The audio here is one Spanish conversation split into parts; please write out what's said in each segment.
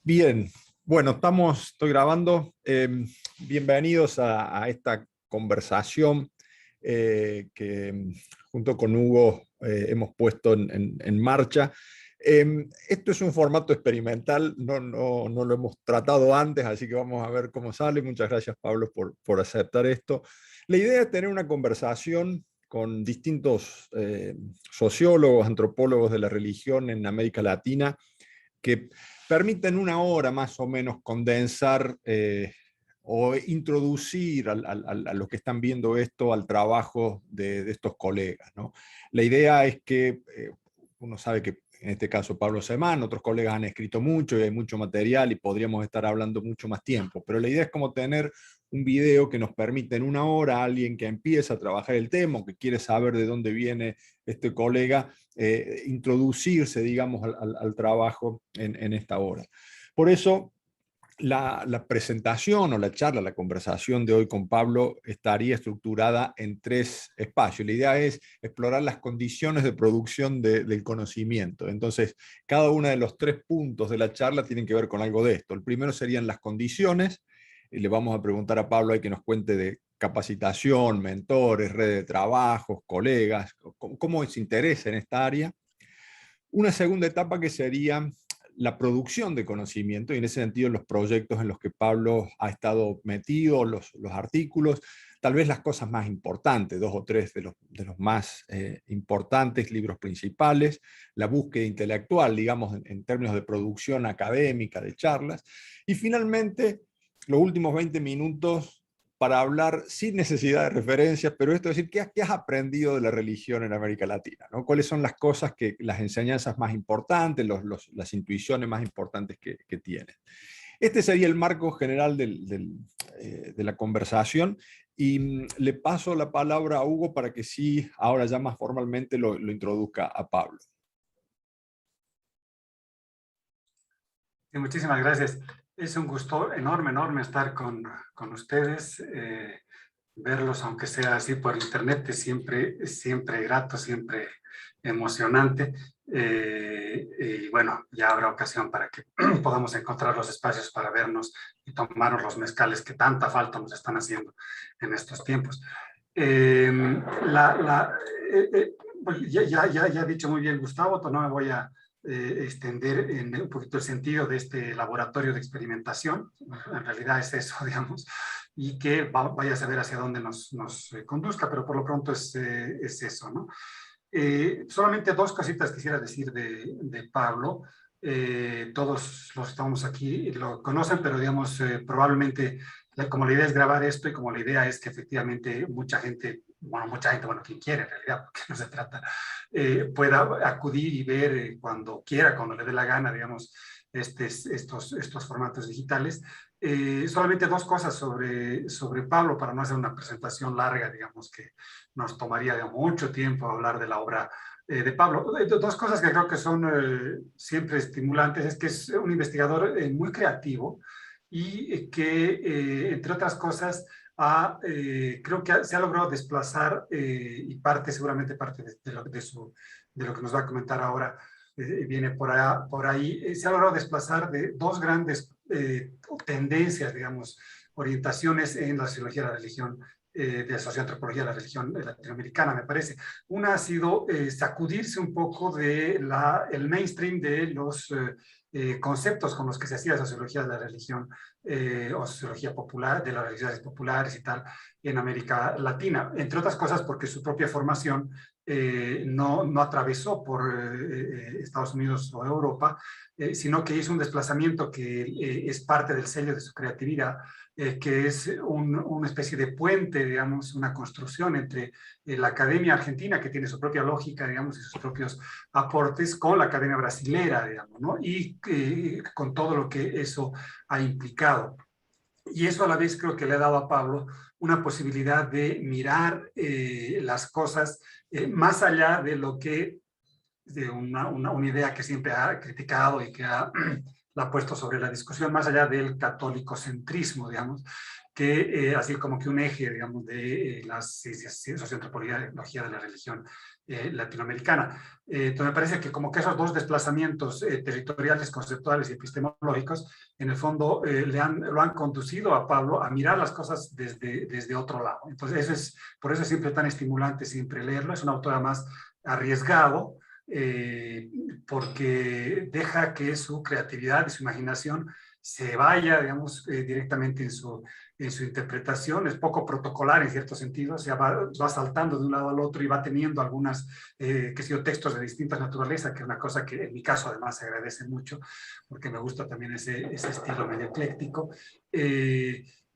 Bien, bueno, estoy grabando. Bienvenidos a esta conversación que junto con Hugo hemos puesto en marcha. Esto es un formato experimental, no lo hemos tratado antes, así que vamos a ver cómo sale. Muchas gracias, Pablo, por aceptar esto. La idea es tener una conversación con distintos sociólogos, antropólogos de la religión en América Latina, que permiten una hora más o menos condensar o introducir a los que están viendo esto al trabajo de estos colegas, ¿no? La idea es que uno sabe que en este caso Pablo Semán, otros colegas han escrito mucho y hay mucho material y podríamos estar hablando mucho más tiempo, pero la idea es como tener un video que nos permite en una hora a alguien que empieza a trabajar el tema, que quiere saber de dónde viene este colega, introducirse, digamos, al trabajo en esta hora. Por eso, la presentación o la charla, la conversación de hoy con Pablo estaría estructurada en tres espacios. La idea es explorar las condiciones de producción del conocimiento. Entonces, cada uno de los tres puntos de la charla tienen que ver con algo de esto. El primero serían las condiciones. Le vamos a preguntar a Pablo ahí que nos cuente de capacitación, mentores, redes de trabajos, colegas, cómo se interesa en esta área. Una segunda etapa que sería la producción de conocimiento, y en ese sentido los proyectos en los que Pablo ha estado metido, los artículos, tal vez las cosas más importantes, dos o tres de los más importantes libros principales, la búsqueda intelectual, digamos, en términos de producción académica, de charlas, y finalmente los últimos 20 minutos para hablar sin necesidad de referencias, pero esto es decir, ¿qué has aprendido de la religión en América Latina? ¿No? ¿Cuáles son las cosas, las enseñanzas más importantes, las intuiciones más importantes que tienes? Este sería el marco general de la conversación, y le paso la palabra a Hugo para que sí, ahora ya más formalmente lo introduzca a Pablo. Sí, muchísimas gracias. Es un gusto enorme estar con ustedes. Verlos, aunque sea así por internet, es siempre grato, siempre emocionante. Y bueno, ya habrá ocasión para que podamos encontrar los espacios para vernos y tomarnos los mezcales que tanta falta nos están haciendo en estos tiempos. Ya ha dicho muy bien Gustavo, no me voy a extender en un poquito el sentido de este laboratorio de experimentación. En realidad es eso, digamos, y que vaya a saber hacia dónde nos conduzca, pero por lo pronto es eso, ¿no? Solamente dos cositas quisiera decir de Pablo. Todos los que estamos aquí lo conocen, pero digamos, probablemente como la idea es grabar esto y como la idea es que efectivamente mucha gente, bueno, quien quiere en realidad, porque no se trata, pueda acudir y ver cuando quiera, cuando le dé la gana, digamos, estos formatos digitales. Solamente dos cosas sobre Pablo, para no hacer una presentación larga, digamos, que nos tomaría mucho tiempo hablar de la obra de Pablo. Dos cosas que creo que son siempre estimulantes, es que es un investigador muy creativo y que, entre otras cosas, creo que se ha logrado desplazar y seguramente parte de lo que nos va a comentar ahora, viene por ahí, se ha logrado desplazar de dos grandes tendencias, digamos, orientaciones en la sociología de la religión, de la socioantropología de la religión latinoamericana, me parece. Una ha sido sacudirse un poco del mainstream de los conceptos con los que se hacía sociología de la religión o sociología popular, de las religiones populares y tal, en América Latina, entre otras cosas porque su propia formación no atravesó por Estados Unidos o Europa, sino que hizo un desplazamiento que es parte del sello de su creatividad, que es una especie de puente, digamos, una construcción entre la academia argentina, que tiene su propia lógica, digamos, y sus propios aportes, con la academia brasilera, digamos, ¿no? Y con todo lo que eso ha implicado. Y eso a la vez creo que le ha dado a Pablo una posibilidad de mirar las cosas más allá de lo que, de una idea que siempre ha criticado y que la ha puesto sobre la discusión, más allá del católico-centrismo, digamos, que así como que un eje, digamos, de la socioantropología de la religión latinoamericana. Entonces me parece que como que esos dos desplazamientos territoriales, conceptuales y epistemológicos, en el fondo lo han conducido a Pablo a mirar las cosas desde otro lado. Entonces por eso es siempre tan estimulante siempre leerlo. Es un autor además arriesgado, porque deja que su creatividad y su imaginación se vaya, digamos, directamente en su interpretación. Es poco protocolar en cierto sentido, o sea, va saltando de un lado al otro y va teniendo algunas, textos de distintas naturalezas, que es una cosa que en mi caso además se agradece mucho, porque me gusta también ese estilo medio ecléctico.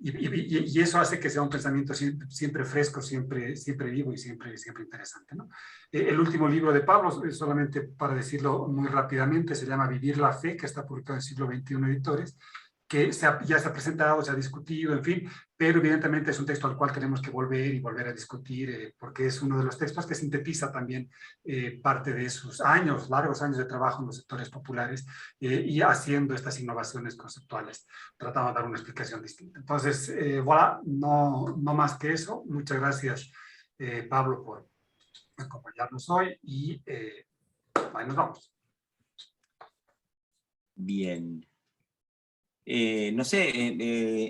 Y eso hace que sea un pensamiento siempre fresco, siempre vivo y siempre interesante, ¿no? El último libro de Pablo, solamente para decirlo muy rápidamente, se llama Vivir la Fe, que está publicado en Siglo XXI Editores, que ya se ha presentado, se ha discutido, en fin, pero evidentemente es un texto al cual tenemos que volver y volver a discutir, porque es uno de los textos que sintetiza también parte de sus largos años de trabajo en los sectores populares, y haciendo estas innovaciones conceptuales, tratando de dar una explicación distinta. Entonces, voilà, no más que eso. Muchas gracias, Pablo, por acompañarnos hoy, y ahí nos vamos. Bien. No sé,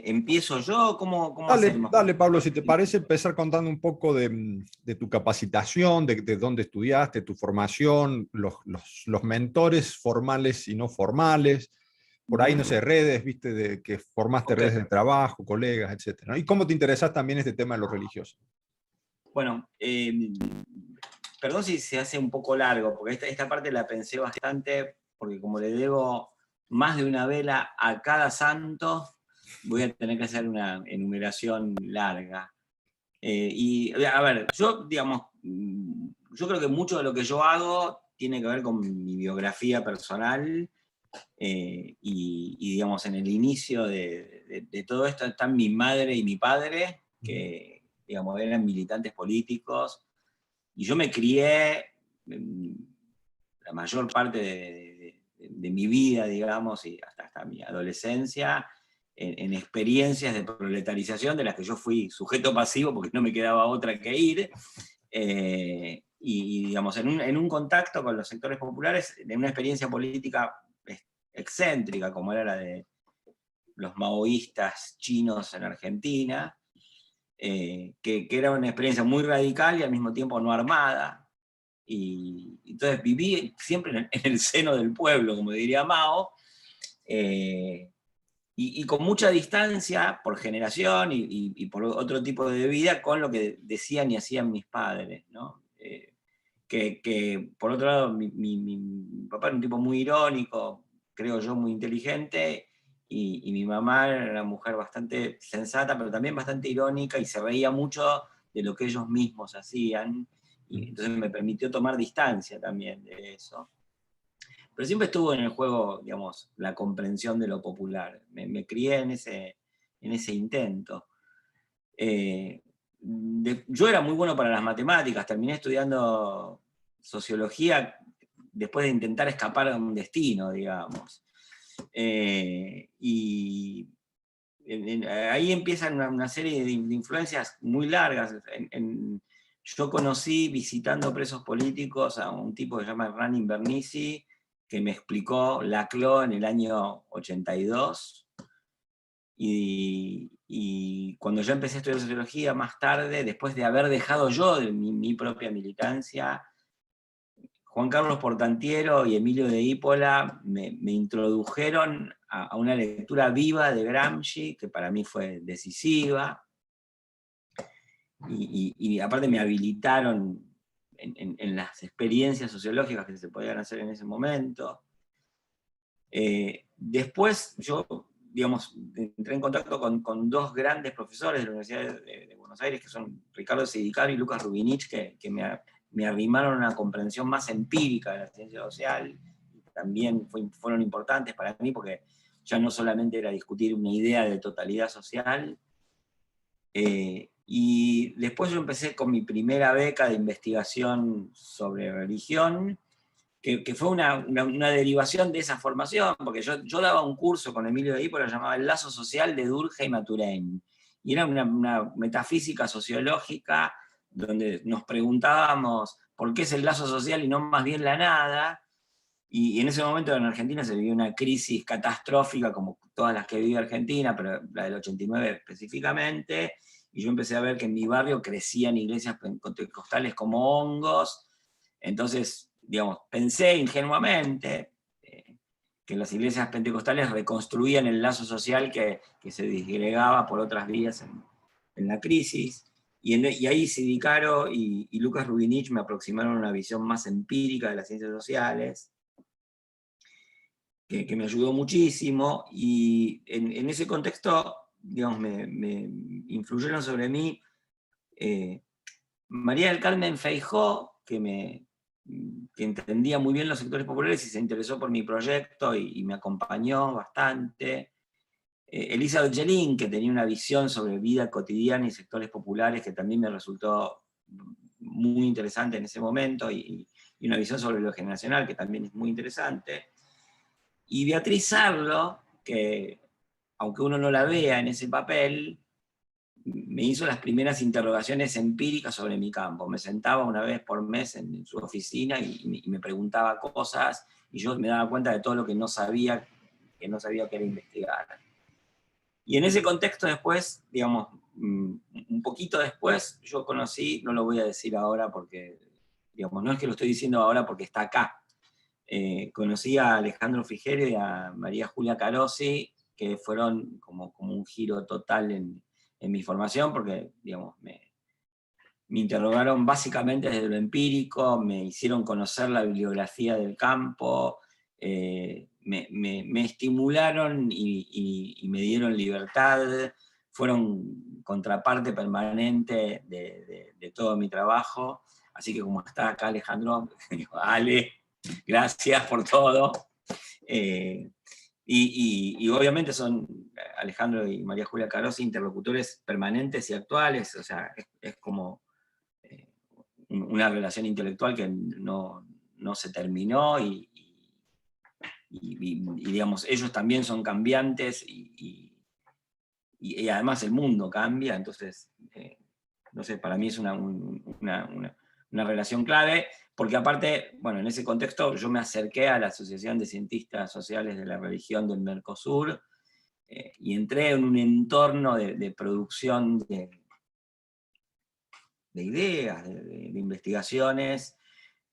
¿empiezo yo? ¿Cómo Dale, hacemos? dale, Pablo, si te parece, empezar contando un poco de tu capacitación, de dónde estudiaste, tu formación, los mentores formales y no formales, por ahí, no sé, redes, viste, de que formaste redes de trabajo, colegas, etcétera, ¿no? Y cómo te interesas también este tema de lo religioso. Bueno, perdón si se hace un poco largo, porque esta parte la pensé bastante, porque como le debo más de una vela a cada santo, voy a tener que hacer una enumeración larga. Y a ver, yo creo que mucho de lo que yo hago tiene que ver con mi biografía personal, y digamos, en el inicio de todo esto están mi madre y mi padre, que digamos, eran militantes políticos, y yo me crié la mayor parte de mi vida, digamos, y hasta mi adolescencia, en experiencias de proletarización de las que yo fui sujeto pasivo porque no me quedaba otra que ir, y digamos, en un contacto con los sectores populares, en una experiencia política excéntrica, como era la de los maoístas chinos en Argentina, que era una experiencia muy radical y al mismo tiempo no armada. Y entonces viví siempre en el seno del pueblo, como diría Mao, y con mucha distancia por generación y por otro tipo de vida con lo que decían y hacían mis padres, ¿no? Que por otro lado, mi papá era un tipo muy irónico, creo yo, muy inteligente, y mi mamá era una mujer bastante sensata, pero también bastante irónica, y se reía mucho de lo que ellos mismos hacían, y entonces me permitió tomar distancia también de eso. Pero siempre estuvo en el juego, digamos, la comprensión de lo popular. Me crié en ese intento. Yo era muy bueno para las matemáticas, terminé estudiando sociología después de intentar escapar a un destino, digamos. Y ahí empiezan una serie de influencias muy largas. Yo conocí, visitando presos políticos, a un tipo que se llama Hernán Invernizzi, que me explicó Laclau en el año 82. Y cuando yo empecé a estudiar sociología más tarde, después de haber dejado yo de mi propia militancia, Juan Carlos Portantiero y Emilio de Ípola me introdujeron a una lectura viva de Gramsci, que para mí fue decisiva, y aparte me habilitaron en las experiencias sociológicas que se podían hacer en ese momento. Después yo, digamos, entré en contacto con dos grandes profesores de la Universidad de Buenos Aires, que son Ricardo Sidicaro y Lucas Rubinich, que me arrimaron una comprensión más empírica de la ciencia social, y también fueron importantes para mí, porque ya no solamente era discutir una idea de totalidad social. Y después yo empecé con mi primera beca de investigación sobre religión, que fue una derivación de esa formación, porque yo daba un curso con Emilio de Ípola, llamaba El lazo social de Durkheim y Maturin, y era una metafísica sociológica donde nos preguntábamos por qué es el lazo social y no más bien la nada. Y en ese momento en Argentina se vivió una crisis catastrófica, como todas las que vive Argentina, pero la del 89 específicamente, y yo empecé a ver que en mi barrio crecían iglesias pentecostales como hongos. Entonces, digamos, pensé ingenuamente que las iglesias pentecostales reconstruían el lazo social que se disgregaba por otras vías en la crisis. Y ahí Sidi Caro y Lucas Rubinich me aproximaron a una visión más empírica de las ciencias sociales, que me ayudó muchísimo, y en ese contexto, digamos, me influyeron sobre mí María del Carmen Feijó, que entendía muy bien los sectores populares y se interesó por mi proyecto y me acompañó bastante. Elizabeth Gelin, que tenía una visión sobre vida cotidiana y sectores populares que también me resultó muy interesante en ese momento, y una visión sobre lo generacional que también es muy interesante. Y Beatriz Arlo, que aunque uno no la vea en ese papel, me hizo las primeras interrogaciones empíricas sobre mi campo. Me sentaba una vez por mes en su oficina y me preguntaba cosas, y yo me daba cuenta de todo lo que no sabía que era investigar. Y en ese contexto después, digamos, un poquito después, yo conocí, no lo voy a decir ahora porque, digamos, no es que lo estoy diciendo ahora porque está acá. Conocí a Alejandro Frigerio y a María Julia Carosi, que fueron como un giro total en mi formación, porque, digamos, me interrogaron básicamente desde lo empírico, me hicieron conocer la bibliografía del campo, me estimularon y me dieron libertad, fueron contraparte permanente de todo mi trabajo. Así que como está acá Alejandro, digo, Ale, gracias por todo. Y obviamente son Alejandro y María Julia Carosi interlocutores permanentes y actuales, o sea, es como una relación intelectual que no se terminó, y digamos, ellos también son cambiantes, y además el mundo cambia, entonces, no sé, para mí es una relación clave, porque aparte, bueno, en ese contexto yo me acerqué a la Asociación de Cientistas Sociales de la Religión del Mercosur, y entré en un entorno de producción de ideas, de investigaciones,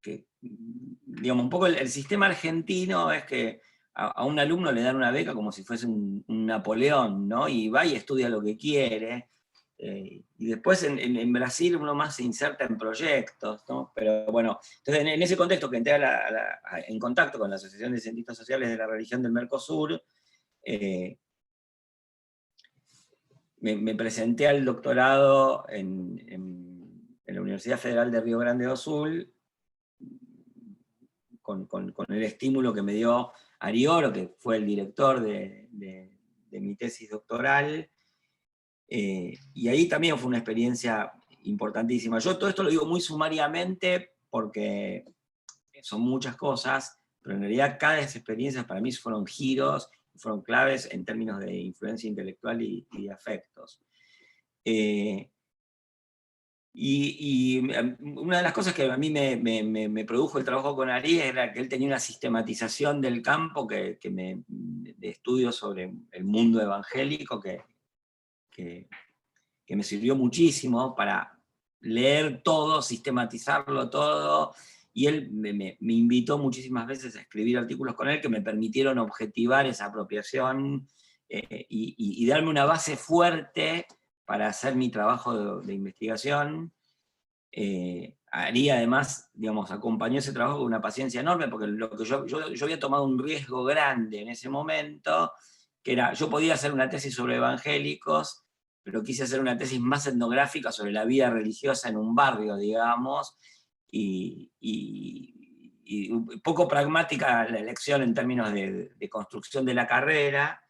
que, digamos, un poco el sistema argentino es que a un alumno le dan una beca como si fuese un Napoleón, ¿no? Y va y estudia lo que quiere, y después en Brasil uno más se inserta en proyectos, ¿no? Pero bueno, entonces en ese contexto que entré en contacto con la Asociación de Cientistas Sociales de la Religión del Mercosur, me presenté al doctorado en la Universidad Federal de Río Grande do Sul, con el estímulo que me dio Arioro, que fue el director de mi tesis doctoral, y ahí también fue una experiencia importantísima. Yo todo esto lo digo muy sumariamente porque son muchas cosas, pero en realidad cada de esas experiencias para mí fueron giros, fueron claves en términos de influencia intelectual y de afectos. Y una de las cosas que a mí me produjo el trabajo con Ari era que él tenía una sistematización del campo de estudios sobre el mundo evangélico que me sirvió muchísimo para leer todo, sistematizarlo todo, y él me invitó muchísimas veces a escribir artículos con él que me permitieron objetivar esa apropiación, y darme una base fuerte para hacer mi trabajo de investigación. Ari además, digamos, acompañó ese trabajo con una paciencia enorme, porque lo que yo había tomado un riesgo grande en ese momento, que era, yo podía hacer una tesis sobre evangélicos, pero quise hacer una tesis más etnográfica sobre la vida religiosa en un barrio, digamos, y poco pragmática la elección en términos de construcción de la carrera,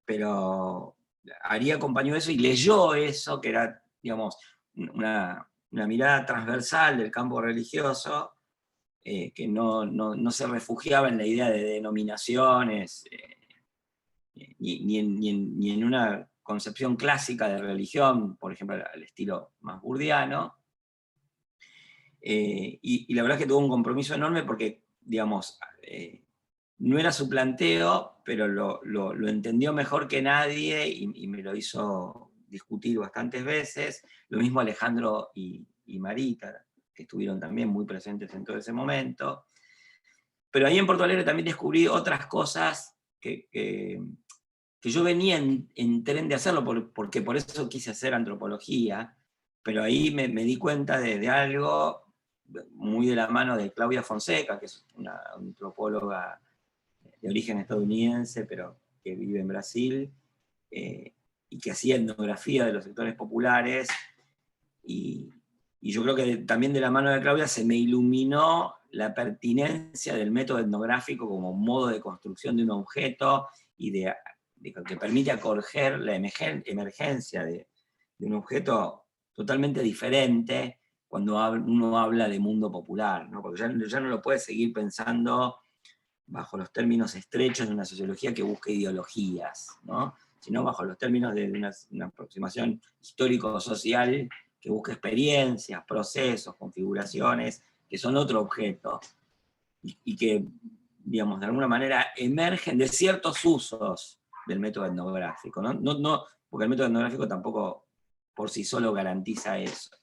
pero Ari acompañó eso y leyó eso, que era, digamos, una mirada transversal del campo religioso, que no se refugiaba en la idea de denominaciones, ni en una concepción clásica de religión, por ejemplo, al estilo más burdiano. Y la verdad es que tuvo un compromiso enorme porque, digamos, no era su planteo, pero lo entendió mejor que nadie y me lo hizo discutir bastantes veces. Lo mismo Alejandro y Marita, que estuvieron también muy presentes en todo ese momento. Pero ahí en Porto Alegre también descubrí otras cosas que yo venía en tren de hacerlo, porque por eso quise hacer antropología, pero ahí me di cuenta de algo muy de la mano de Claudia Fonseca, que es una antropóloga de origen estadounidense, pero que vive en Brasil, y que hacía etnografía de los sectores populares, y yo creo que también de la mano de Claudia se me iluminó la pertinencia del método etnográfico como modo de construcción de un objeto y que permite acoger la emergencia de un objeto totalmente diferente cuando uno habla de mundo popular, ¿no? Porque ya no lo puede seguir pensando bajo los términos estrechos de una sociología que busca ideologías, ¿no? Sino bajo los términos de una aproximación histórico-social que busca experiencias, procesos, configuraciones, que son otro objeto, y que, digamos, de alguna manera emergen de ciertos usos del método etnográfico, ¿no? Porque el método etnográfico tampoco por sí solo garantiza eso.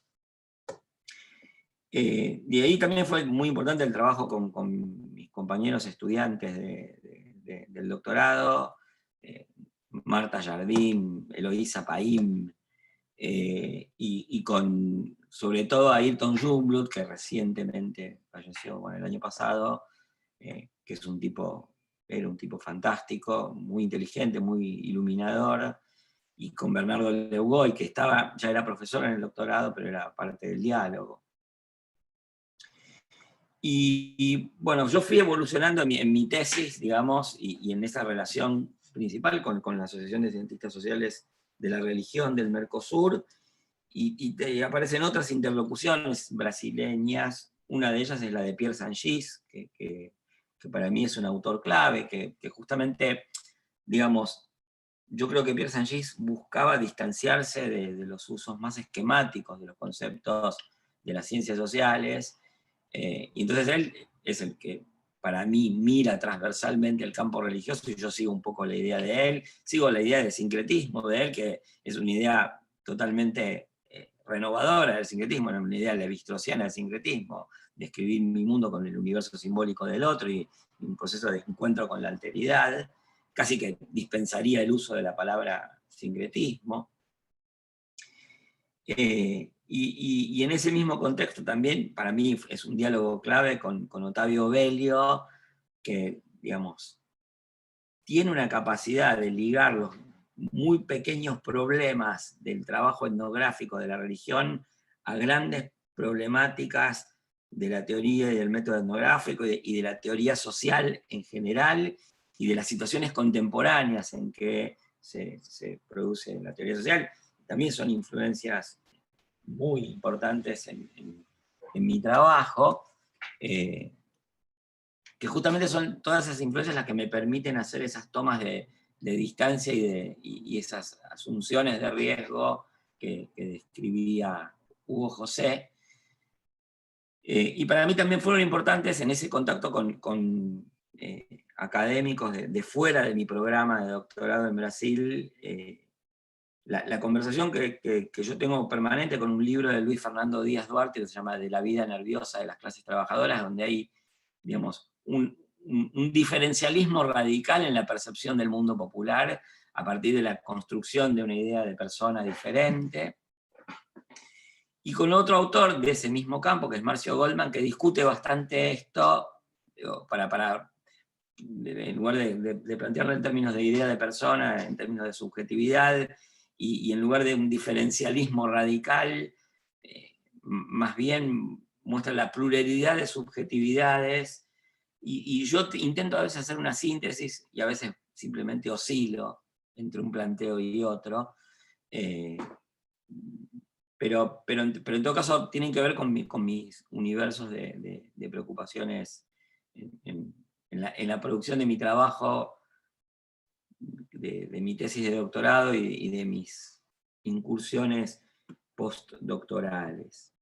De ahí también fue muy importante el trabajo con mis compañeros estudiantes del doctorado, Marta Jardín, Eloísa Paim, y con sobre todo a Ayrton Jungblut, que recientemente falleció, el año pasado, que es era un tipo fantástico, muy inteligente, muy iluminador, y con Bernardo Leugoy, que ya era profesor en el doctorado, pero era parte del diálogo. Y bueno, yo fui evolucionando en mi tesis, digamos, y en esa relación principal con la Asociación de Cientistas Sociales de la Religión del Mercosur, y aparecen otras interlocuciones brasileñas. Una de ellas es la de Pierre Sanchis, que para mí es un autor clave, que justamente, digamos, yo creo que Pierre Sanchis buscaba distanciarse de los usos más esquemáticos de los conceptos de las ciencias sociales, y entonces él es el que para mí mira transversalmente el campo religioso, y yo sigo un poco la idea de él, sigo la idea del sincretismo de él, que es una idea totalmente renovadora del sincretismo, una idea levi-straussiana del sincretismo, describir mi mundo con el universo simbólico del otro y un proceso de encuentro con la alteridad. Casi que dispensaría el uso de la palabra sincretismo. Y en ese mismo contexto también, para mí es un diálogo clave con Ottavio Bellio, que, digamos, tiene una capacidad de ligar los muy pequeños problemas del trabajo etnográfico de la religión a grandes problemáticas de la teoría y del método etnográfico y de la teoría social en general, y de las situaciones contemporáneas en que se produce la teoría social. También son influencias muy importantes en mi trabajo, que justamente son todas esas influencias las que me permiten hacer esas tomas de distancia y esas asunciones de riesgo que describía Hugo José. Y para mí también fueron importantes en ese contacto con académicos de fuera de mi programa de doctorado en Brasil, la conversación que yo tengo permanente con un libro de Luis Fernando Díaz Duarte que se llama De la vida nerviosa de las clases trabajadoras, donde hay, digamos, un diferencialismo radical en la percepción del mundo popular a partir de la construcción de una idea de persona diferente. Y con otro autor de ese mismo campo, que es Marcio Goldman, que discute bastante esto, en lugar de plantearlo en términos de idea de persona, en términos de subjetividad, y en lugar de un diferencialismo radical, más bien muestra la pluralidad de subjetividades, y yo intento a veces hacer una síntesis, y a veces simplemente oscilo entre un planteo y otro, pero en todo caso tienen que ver con mis universos de preocupaciones en la producción de mi trabajo, de mi tesis de doctorado y de mis incursiones postdoctorales.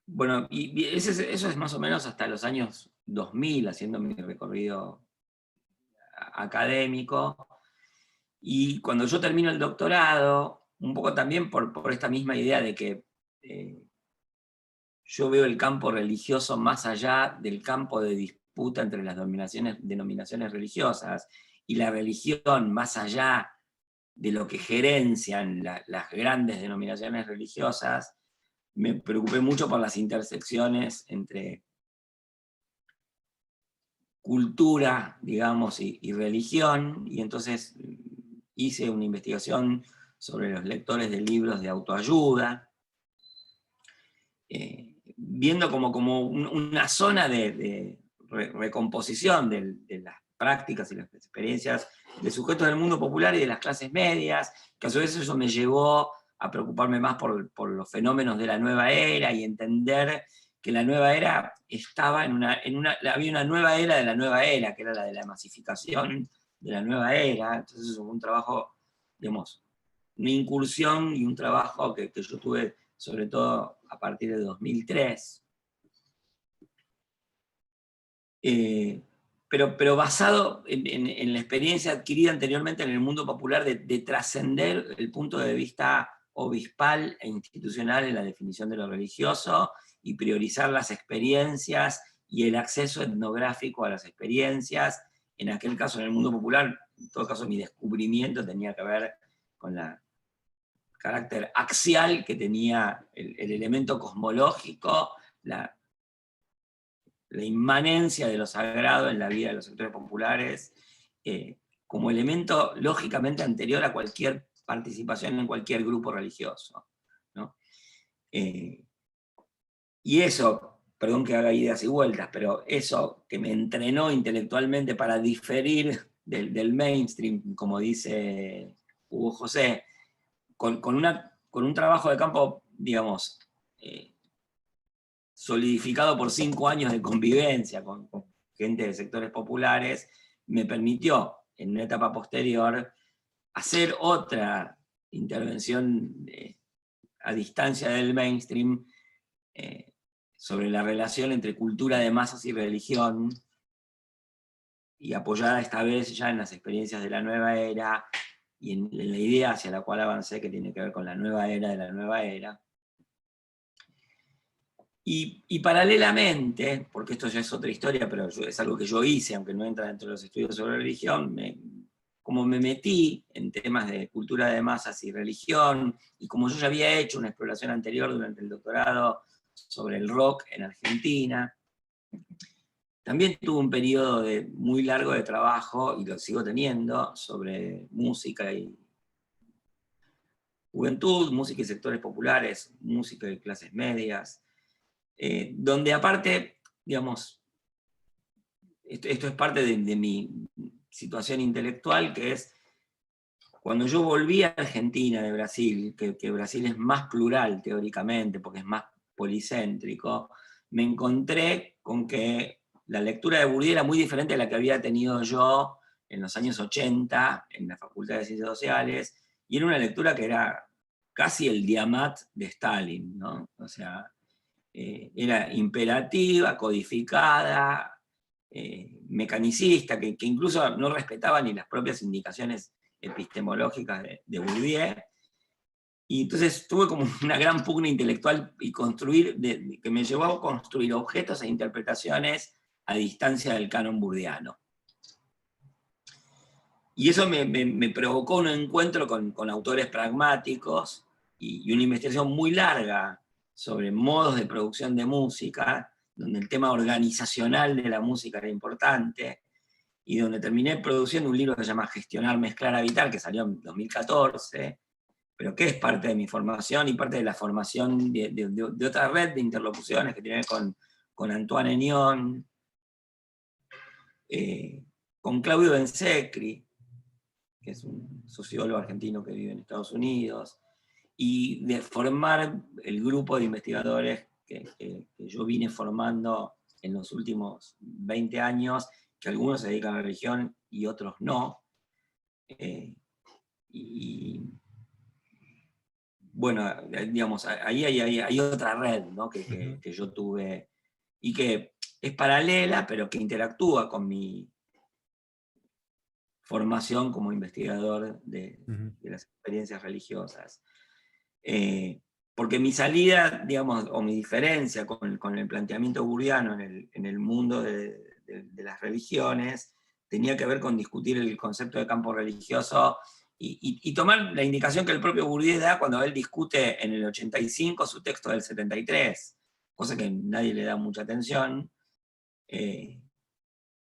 Bueno, y eso es más o menos hasta los años 2000, haciendo mi recorrido académico. Y cuando yo termino el doctorado, un poco también por esta misma idea de que yo veo el campo religioso más allá del campo de disputa entre las denominaciones religiosas, y la religión más allá de lo que gerencian las grandes denominaciones religiosas, me preocupé mucho por las intersecciones entre cultura, digamos, y religión, y entonces hice una investigación sobre los lectores de libros de autoayuda, viendo como una zona de recomposición de las prácticas y las experiencias de sujetos del mundo popular y de las clases medias, que a su vez eso me llevó a preocuparme más por los fenómenos de la nueva era y entender que la nueva era estaba había una nueva era de la nueva era, que era la de la masificación de la nueva era. Entonces eso fue un trabajo, digamos, una incursión y un trabajo que yo tuve sobre todo a partir de 2003. Pero basado en la experiencia adquirida anteriormente en el mundo popular de trascender el punto de vista obispal e institucional en la definición de lo religioso y priorizar las experiencias y el acceso etnográfico a las experiencias. En aquel caso, en el mundo popular, en todo caso mi descubrimiento tenía que ver con el carácter axial que tenía el elemento cosmológico, la inmanencia de lo sagrado en la vida de los sectores populares, como elemento lógicamente anterior a cualquier participación en cualquier grupo religioso, ¿no? Y eso, perdón que haga ideas y vueltas, pero eso que me entrenó intelectualmente para diferir del mainstream, como dice Hugo José, con un trabajo de campo, digamos, solidificado por 5 años de convivencia con gente de sectores populares, me permitió, en una etapa posterior, hacer otra intervención a distancia del mainstream sobre la relación entre cultura de masas y religión, y apoyada esta vez ya en las experiencias de la nueva era, y en la idea hacia la cual avancé, que tiene que ver con la nueva era de la nueva era. Y paralelamente, porque esto ya es otra historia, pero es algo que yo hice, aunque no entra dentro de los estudios sobre religión, como me metí en temas de cultura de masas y religión, y como yo ya había hecho una exploración anterior durante el doctorado sobre el rock en Argentina, también tuve un periodo muy largo de trabajo, y lo sigo teniendo, sobre música y juventud, música y sectores populares, música y clases medias, donde aparte, digamos, esto es parte de mi situación intelectual, que es cuando yo volví a Argentina de Brasil, que Brasil es más plural teóricamente, porque es más policéntrico, me encontré con que la lectura de Bourdieu era muy diferente a la que había tenido yo en los años 80 en la Facultad de Ciencias Sociales, y era una lectura que era casi el Diamat de Stalin, ¿no? O sea, era imperativa, codificada, mecanicista, que incluso no respetaba ni las propias indicaciones epistemológicas de Bourdieu. Y entonces tuve como una gran pugna intelectual y que me llevó a construir objetos e interpretaciones a distancia del canon bourdiano. Y eso me provocó un encuentro con autores pragmáticos y una investigación muy larga sobre modos de producción de música, donde el tema organizacional de la música era importante, y donde terminé produciendo un libro que se llama Gestionar, Mezclar, Habitar, que salió en 2014, pero que es parte de mi formación y parte de la formación de otra red de interlocuciones que tiene que ver con Antoine Enion, con Claudio Bensecri, que es un sociólogo argentino que vive en Estados Unidos, y de formar el grupo de investigadores que yo vine formando en los últimos 20 años, que algunos se dedican a la religión y otros no. Y bueno, digamos, ahí hay otra red, ¿no? Ujú. que yo tuve y que es paralela, pero que interactúa con mi formación como investigador Ujú. de las experiencias religiosas. Porque mi salida, digamos, o mi diferencia con el planteamiento burdiano en el mundo de las religiones, tenía que ver con discutir el concepto de campo religioso y tomar la indicación que el propio Bourdieu da cuando él discute en el 85 su texto del 73, cosa que nadie le da mucha atención.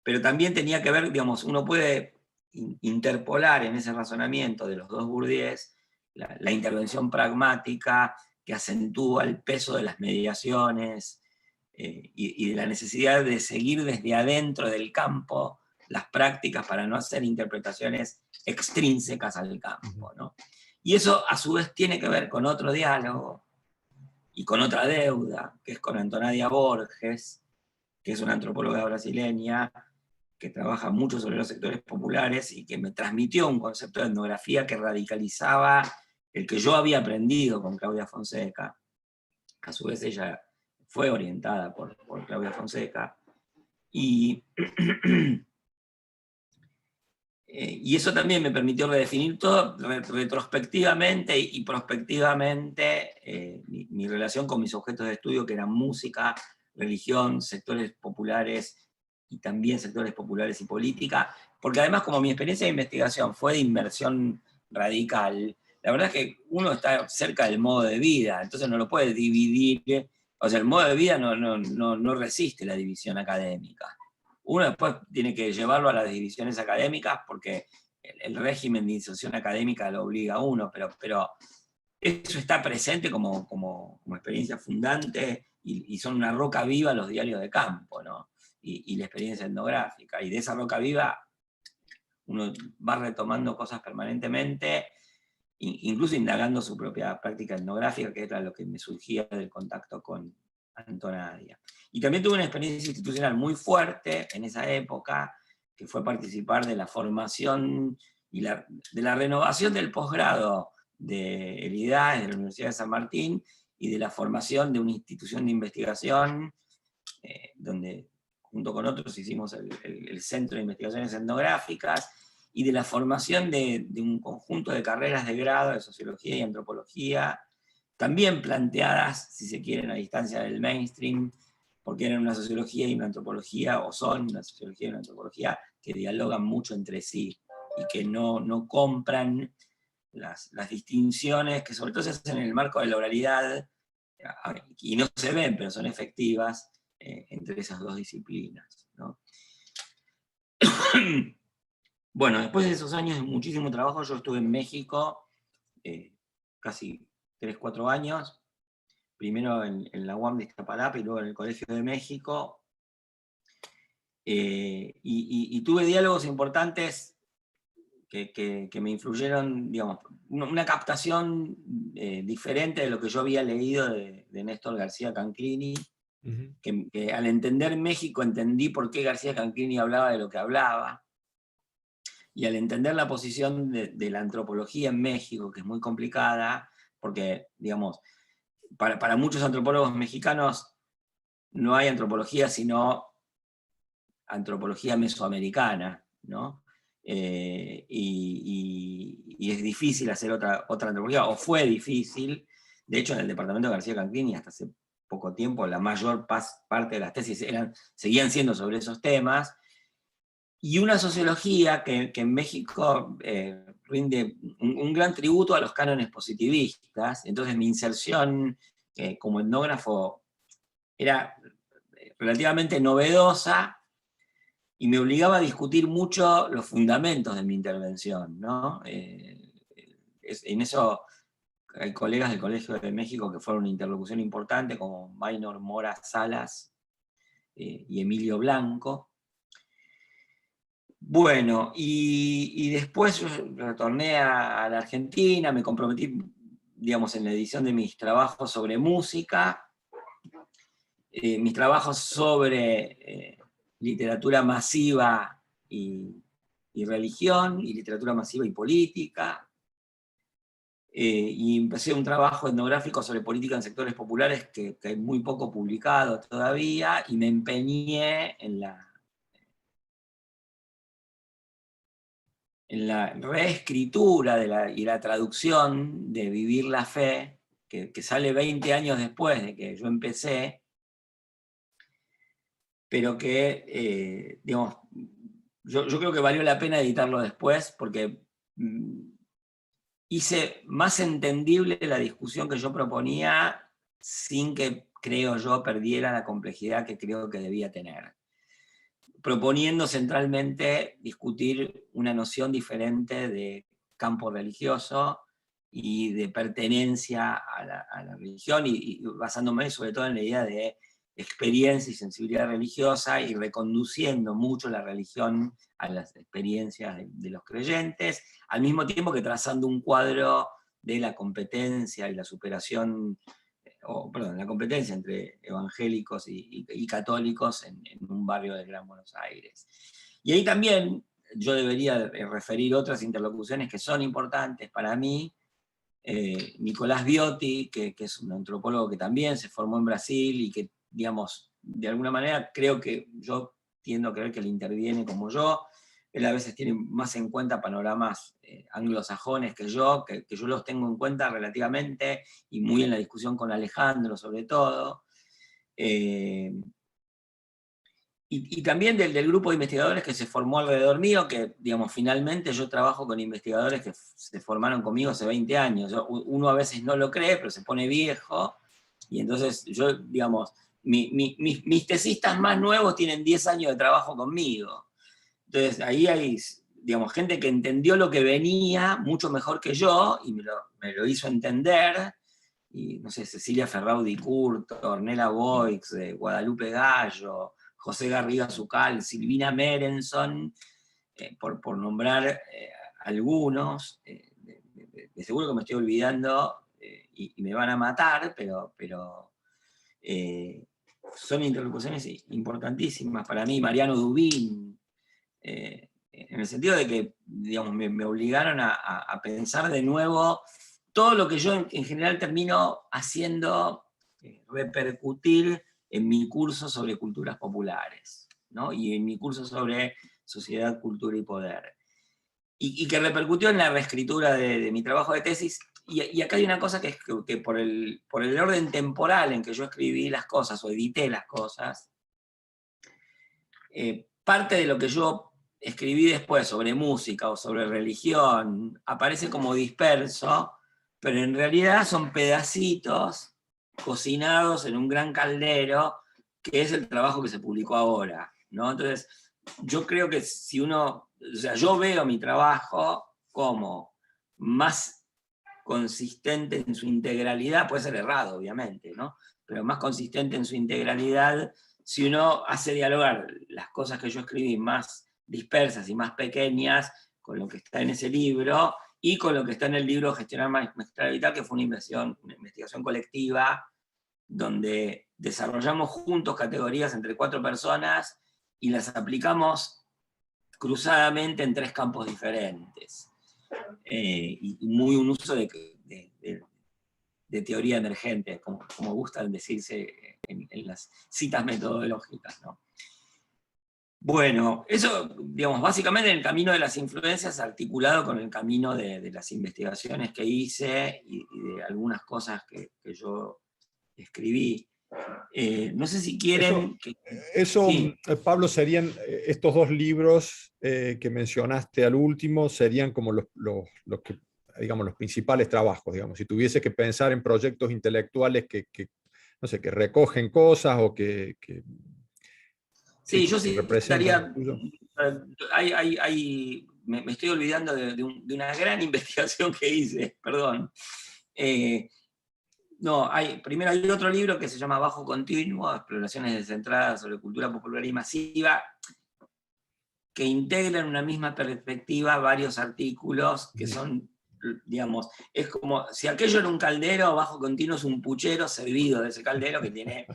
Pero también tenía que ver, digamos, uno puede interpolar en ese razonamiento de los dos Bourdieu's la intervención pragmática que acentúa el peso de las mediaciones y de la necesidad de seguir desde adentro del campo las prácticas para no hacer interpretaciones extrínsecas al campo, ¿no? Y eso a su vez tiene que ver con otro diálogo y con otra deuda, que es con Antonadia Borges, que es una antropóloga brasileña que trabaja mucho sobre los sectores populares y que me transmitió un concepto de etnografía que radicalizaba el que yo había aprendido con Claudia Fonseca. A su vez ella fue orientada por Claudia Fonseca. Y, y eso también me permitió redefinir todo retrospectivamente y prospectivamente mi relación con mis objetos de estudio, que eran música, religión, sectores populares y también sectores populares y política, porque además como mi experiencia de investigación fue de inmersión radical, la verdad es que uno está cerca del modo de vida, entonces no lo puede dividir, o sea, el modo de vida no resiste la división académica. Uno después tiene que llevarlo a las divisiones académicas porque el régimen de inserción académica lo obliga a uno, pero eso está presente como experiencia fundante y son una roca viva los diarios de campo, ¿no? Y la experiencia etnográfica. Y de esa roca viva uno va retomando cosas permanentemente, incluso indagando su propia práctica etnográfica, que era lo que me surgía del contacto con Antonadia. Y también tuve una experiencia institucional muy fuerte en esa época, que fue participar de la formación y de la renovación del posgrado de el IDAES, de la Universidad de San Martín, y de la formación de una institución de investigación, donde junto con otros hicimos el Centro de Investigaciones Etnográficas, y de la formación de un conjunto de carreras de grado de sociología y antropología, también planteadas, si se quieren, a distancia del mainstream, porque eran una sociología y una antropología, o son una sociología y una antropología que dialogan mucho entre sí y que no compran las distinciones que sobre todo se hacen en el marco de la oralidad y no se ven, pero son efectivas entre esas dos disciplinas, ¿no? Bueno, después de esos años de muchísimo trabajo, yo estuve en México casi 3, 4 años, primero en la UAM de Iztapalapa y luego en el Colegio de México, y tuve diálogos importantes que me influyeron, digamos, una captación diferente de lo que yo había leído de Néstor García Canclini, que al entender México entendí por qué García Canclini hablaba de lo que hablaba, y al entender la posición de la antropología en México, que es muy complicada, porque, digamos, para muchos antropólogos mexicanos no hay antropología sino antropología mesoamericana, ¿no? Y es difícil hacer otra antropología, o fue difícil. De hecho, en el departamento de García Canclini, hasta hace poco tiempo, la mayor parte de las tesis seguían siendo sobre esos temas. Y una sociología que en México rinde un gran tributo a los cánones positivistas. Entonces mi inserción como etnógrafo era relativamente novedosa y me obligaba a discutir mucho los fundamentos de mi intervención, ¿no? En eso hay colegas del Colegio de México que fueron una interlocución importante, como Maynor Mora Salas y Emilio Blanco. Bueno, y después yo retorné a la Argentina, me comprometí, digamos, en la edición de mis trabajos sobre música, mis trabajos sobre literatura masiva y religión, y literatura masiva y política. y empecé un trabajo etnográfico sobre política en sectores populares que hay muy poco publicado todavía, y me empeñé en la reescritura y la traducción de Vivir la Fe, que sale 20 años después de que yo empecé, pero que, digamos, yo creo que valió la pena editarlo después, porque hice más entendible la discusión que yo proponía sin que, creo yo, perdiera la complejidad que creo que debía tener, proponiendo centralmente discutir una noción diferente de campo religioso y de pertenencia a la religión, y basándome sobre todo en la idea de experiencia y sensibilidad religiosa, y reconduciendo mucho la religión a las experiencias de los creyentes, al mismo tiempo que trazando un cuadro de la competencia y la superación, la competencia entre evangélicos y católicos en un barrio del Gran Buenos Aires. Y ahí también yo debería referir otras interlocuciones que son importantes para mí. Nicolás Viotti, que es un antropólogo que también se formó en Brasil y que, digamos, de alguna manera creo que yo tiendo a creer que él interviene como yo. Él a veces tiene más en cuenta panoramas anglosajones que yo los tengo en cuenta relativamente, y muy en la discusión con Alejandro sobre todo. Y también del grupo de investigadores que se formó alrededor mío, que, digamos, finalmente yo trabajo con investigadores que se formaron conmigo hace 20 años. Uno a veces no lo cree, pero se pone viejo, y entonces yo, digamos, mis tesistas más nuevos tienen 10 años de trabajo conmigo. Entonces ahí hay, digamos, gente que entendió lo que venía mucho mejor que yo, y me lo hizo entender. Y no sé, Cecilia Ferraudi Curto, Ornella Boix, Guadalupe Gallo, José Garriga Zucal, Silvina Merenson, por nombrar algunos. De seguro que me estoy olvidando y me van a matar, pero son interlocuciones importantísimas para mí. Mariano Dubín, en el sentido de que, digamos, me obligaron a pensar de nuevo todo lo que yo en general termino haciendo repercutir en mi curso sobre culturas populares, ¿no? Y en mi curso sobre sociedad, cultura y poder. Y que repercutió en la reescritura de mi trabajo de tesis. Y acá hay una cosa que es que por el orden temporal en que yo escribí las cosas o edité las cosas, parte de lo que yo escribí después sobre música o sobre religión aparece como disperso, pero en realidad son pedacitos cocinados en un gran caldero, que es el trabajo que se publicó ahora, ¿no? Entonces, yo creo que si uno, o sea, yo veo mi trabajo como más consistente en su integralidad, puede ser errado, obviamente, ¿no? Pero más consistente en su integralidad si uno hace dialogar las cosas que yo escribí más dispersas y más pequeñas con lo que está en ese libro y con lo que está en el libro Gestionar Magistral Vital, que fue una investigación colectiva donde desarrollamos juntos categorías entre 4 personas y las aplicamos cruzadamente en 3 campos diferentes. Y muy un uso de teoría emergente, como gustan decirse en las citas metodológicas, ¿no? Bueno, eso, digamos, básicamente en el camino de las influencias articulado con el camino de las investigaciones que hice y de algunas cosas que yo escribí. No sé si quieren... Sí. Pablo, serían estos 2 libros que mencionaste al último, serían como los que, digamos, los principales trabajos, digamos, si tuviese que pensar en proyectos intelectuales que no sé, que recogen cosas o que sí, yo sí estaría... Me estoy olvidando de una gran investigación que hice, perdón. Primero hay otro libro que se llama Bajo Continuo, Exploraciones descentradas sobre cultura popular y masiva, que integra en una misma perspectiva varios artículos que son, digamos, es como si aquello era un caldero, Bajo Continuo es un puchero servido de ese caldero que tiene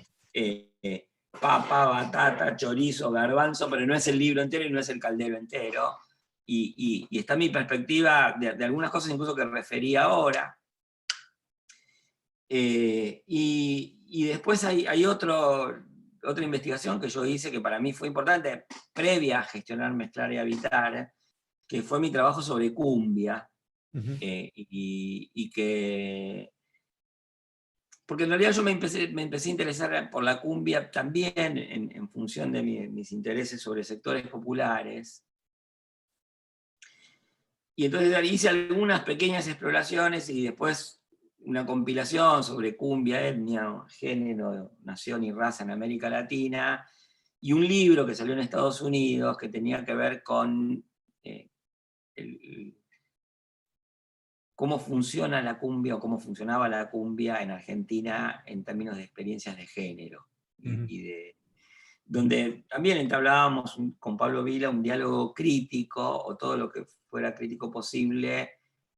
papa, batata, chorizo, garbanzo, pero no es el libro entero y no es el caldero entero. Y está mi perspectiva de algunas cosas incluso que referí ahora. Y después hay otra investigación que yo hice que para mí fue importante, previa a gestionar, mezclar y habitar, que fue mi trabajo sobre cumbia, y que... Porque en realidad yo me empecé a interesar por la cumbia también en función de mis intereses sobre sectores populares. Y entonces hice algunas pequeñas exploraciones y después una compilación sobre cumbia, etnia, género, nación y raza en América Latina, y un libro que salió en Estados Unidos que tenía que ver con cómo funciona la cumbia o cómo funcionaba la cumbia en Argentina en términos de experiencias de género. Donde también entablábamos con Pablo Vila un diálogo crítico, o todo lo que fuera crítico posible,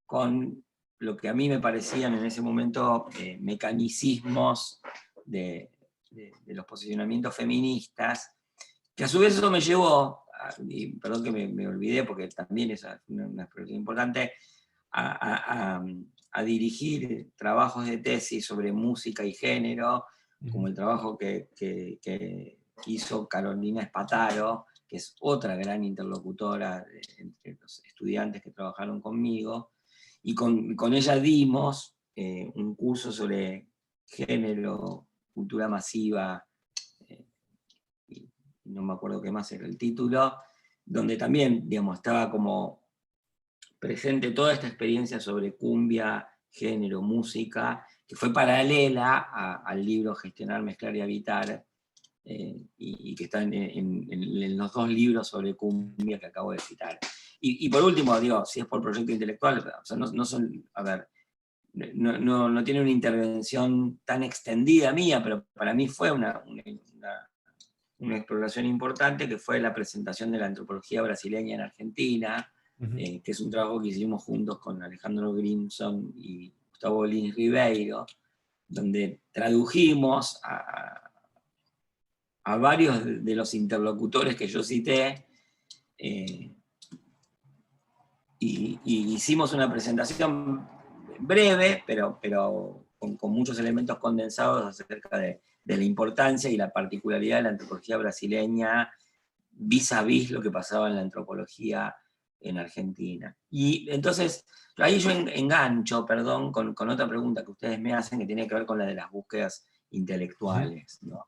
con lo que a mí me parecían en ese momento mecanicismos de los posicionamientos feministas, que a su vez eso me llevó, y perdón que me olvidé porque también es una expresión importante, a dirigir trabajos de tesis sobre música y género, como el trabajo que hizo Carolina Spataro, que es otra gran interlocutora entre los estudiantes que trabajaron conmigo, y con ella dimos un curso sobre género, cultura masiva, y no me acuerdo qué más era el título, donde también, digamos, estaba como presente toda esta experiencia sobre cumbia, género, música, que fue paralela al libro Gestionar, Mezclar y Habitar, y que está en los dos libros sobre cumbia que acabo de citar. Y por último, digo, si es por proyecto intelectual, o sea, no son, a ver, no tiene una intervención tan extendida mía, pero para mí fue una exploración importante, que fue la presentación de la antropología brasileña en Argentina, que es un trabajo que hicimos juntos con Alejandro Grimson y Gustavo Lins Ribeiro, donde tradujimos a varios de los interlocutores que yo cité, y hicimos una presentación breve, pero con muchos elementos condensados acerca de la importancia y la particularidad de la antropología brasileña vis a vis lo que pasaba en la antropología en Argentina. Y entonces, ahí yo engancho, perdón, con otra pregunta que ustedes me hacen, que tiene que ver con la de las búsquedas intelectuales, ¿no?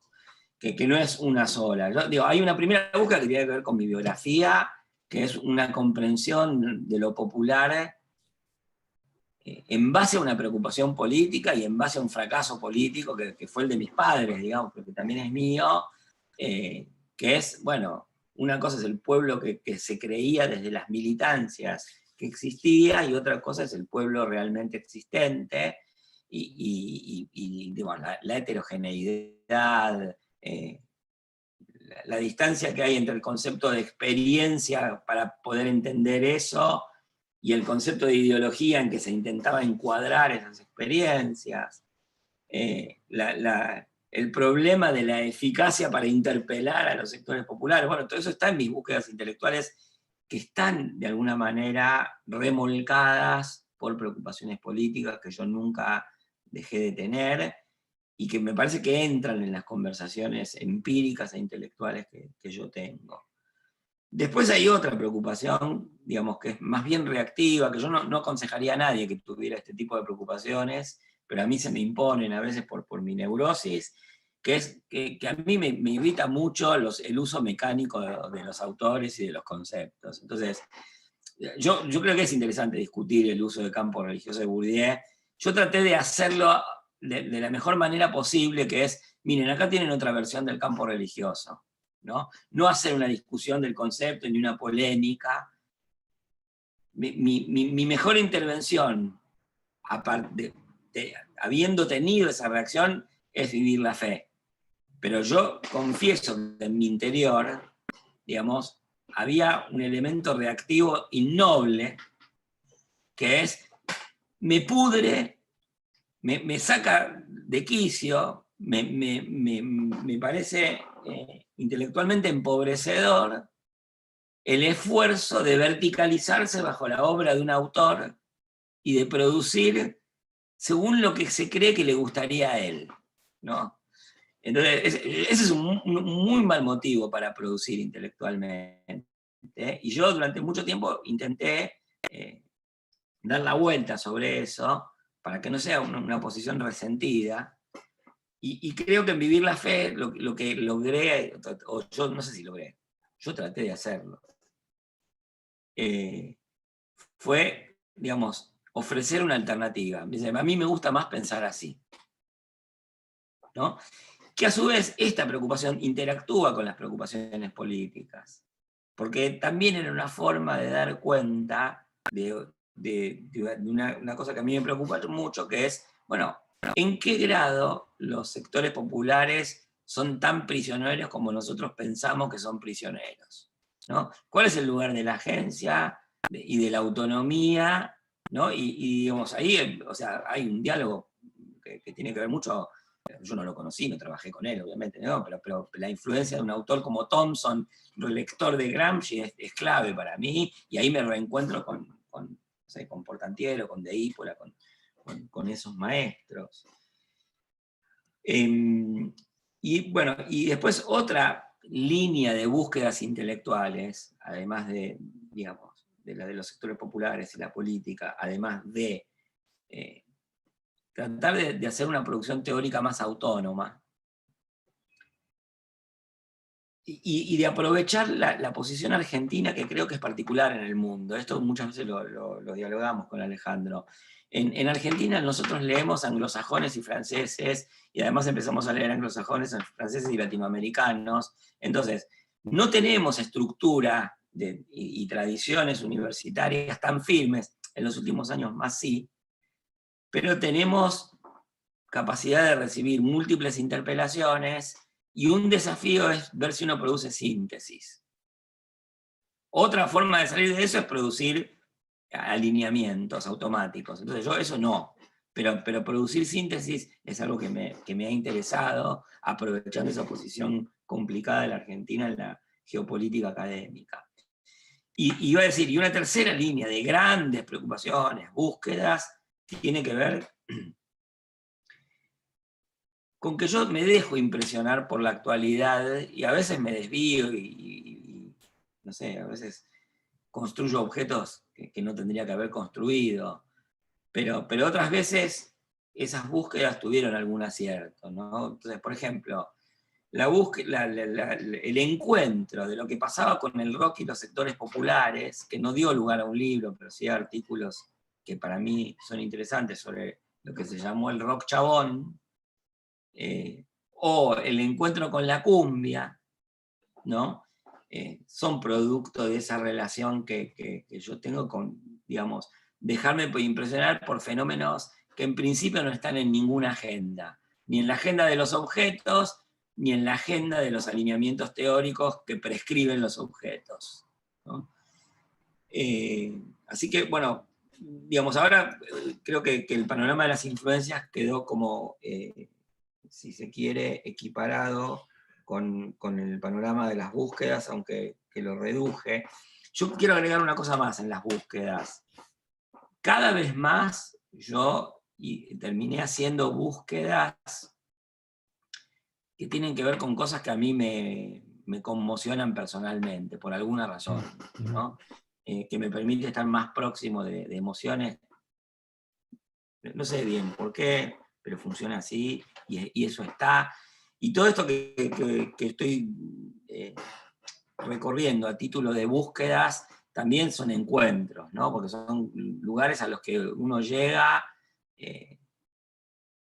Que no es una sola. Yo digo, hay una primera búsqueda que tiene que ver con mi biografía, que es una comprensión de lo popular en base a una preocupación política y en base a un fracaso político que fue el de mis padres, digamos, pero que también es mío, que es, bueno, una cosa es el pueblo que se creía desde las militancias que existía, y otra cosa es el pueblo realmente existente, y digo, la heterogeneidad, la distancia que hay entre el concepto de experiencia para poder entender eso y el concepto de ideología en que se intentaba encuadrar esas experiencias, el problema de la eficacia para interpelar a los sectores populares. Bueno, todo eso está en mis búsquedas intelectuales, que están de alguna manera remolcadas por preocupaciones políticas que yo nunca dejé de tener, y que me parece que entran en las conversaciones empíricas e intelectuales que yo tengo. Después hay otra preocupación, digamos, que es más bien reactiva, que yo no aconsejaría a nadie que tuviera este tipo de preocupaciones, pero a mí se me imponen a veces por mi neurosis, que es que a mí me irrita mucho el uso mecánico de los autores y de los conceptos. Entonces, yo creo que es interesante discutir el uso de campo religioso de Bourdieu. Yo traté de hacerlo de la mejor manera posible, que es, miren, acá tienen otra versión del campo religioso, no hacer una discusión del concepto ni una polémica. Mi mejor intervención, aparte habiendo tenido esa reacción, es vivir la fe. Pero yo confieso que en mi interior, digamos, había un elemento reactivo innoble, que es, me pudre, me saca de quicio, me parece intelectualmente empobrecedor el esfuerzo de verticalizarse bajo la obra de un autor y de producir según lo que se cree que le gustaría a él, ¿no? Entonces, ese es un muy mal motivo para producir intelectualmente. Y yo durante mucho tiempo intenté dar la vuelta sobre eso, para que no sea una posición resentida. Y creo que en Vivir la Fe lo que logré, o yo no sé si logré, yo traté de hacerlo, fue, digamos, ofrecer una alternativa. A mí me gusta más pensar así, ¿no? Que a su vez esta preocupación interactúa con las preocupaciones políticas, porque también era una forma de dar cuenta de una cosa que a mí me preocupa mucho, que es, bueno, ¿en qué grado los sectores populares son tan prisioneros como nosotros pensamos que son prisioneros? ¿No? ¿Cuál es el lugar de la agencia y de la autonomía? ¿No? Y digamos, ahí, o sea, hay un diálogo que tiene que ver mucho. Yo no lo conocí, no trabajé con él, obviamente, ¿no? Pero la influencia de un autor como Thompson, lector de Gramsci, es clave para mí, y ahí me reencuentro no sé, con Portantiero, con De Ípola, con esos maestros. Y bueno, y después otra línea de búsquedas intelectuales, además de, digamos, de la de los sectores populares y la política, además de tratar de hacer una producción teórica más autónoma, y de aprovechar la posición argentina, que creo que es particular en el mundo. Esto muchas veces lo dialogamos con Alejandro. En Argentina nosotros leemos anglosajones y franceses, y además empezamos a leer anglosajones, franceses y latinoamericanos. Entonces, no tenemos estructura y tradiciones universitarias tan firmes, en los últimos años más sí, pero tenemos capacidad de recibir múltiples interpelaciones, y un desafío es ver si uno produce síntesis. Otra forma de salir de eso es producir alineamientos automáticos. Entonces yo eso no, pero producir síntesis es algo que me ha interesado, aprovechando esa posición complicada de la Argentina en la geopolítica académica. Y iba a decir, y una tercera línea de grandes preocupaciones, búsquedas, tiene que ver con que yo me dejo impresionar por la actualidad, y a veces me desvío y no sé, a veces construyo objetos que no tendría que haber construido, pero otras veces esas búsquedas tuvieron algún acierto, ¿no? Entonces, por ejemplo, el encuentro de lo que pasaba con el rock y los sectores populares, que no dio lugar a un libro, pero sí a artículos que para mí son interesantes sobre lo que se llamó el rock chabón, o el encuentro con la cumbia, ¿no? Son producto de esa relación que yo tengo con, digamos, dejarme impresionar por fenómenos que en principio no están en ninguna agenda, ni en la agenda de los objetos, ni en la agenda de los alineamientos teóricos que prescriben los objetos, ¿no? Así que, bueno, digamos, ahora creo que el panorama de las influencias quedó como, si se quiere, equiparado con el panorama de las búsquedas, aunque que lo reduje. Yo quiero agregar una cosa más en las búsquedas. Cada vez más yo terminé haciendo búsquedas que tienen que ver con cosas que a mí me conmocionan personalmente, por alguna razón, ¿no? Que me permite estar más próximo de emociones. No sé bien por qué, pero funciona así, y eso está. Y todo esto que estoy recorriendo a título de búsquedas, también son encuentros, ¿no? Porque son lugares a los que uno llega,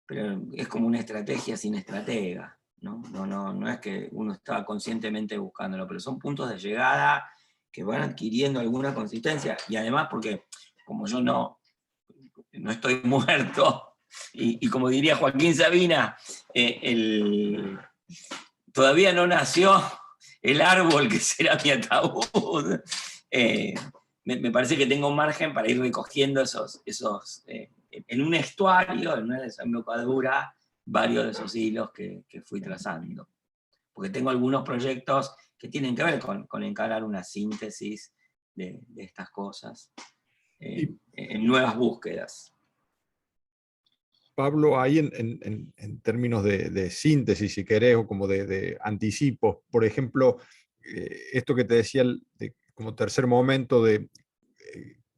pero es como una estrategia sin estratega, ¿no? No es que uno está conscientemente buscándolo, pero son puntos de llegada que van adquiriendo alguna consistencia, y además porque, como yo no estoy muerto, y como diría Joaquín Sabina, todavía no nació el árbol que será mi ataúd. Me parece que tengo un margen para ir recogiendo esos en un estuario, en una desembocadura, varios de esos hilos que fui trazando. Porque tengo algunos proyectos que tienen que ver con encarar una síntesis de estas cosas en nuevas búsquedas. Pablo, ahí en términos de síntesis, si querés, o como de anticipos, por ejemplo, esto que te decía como tercer momento de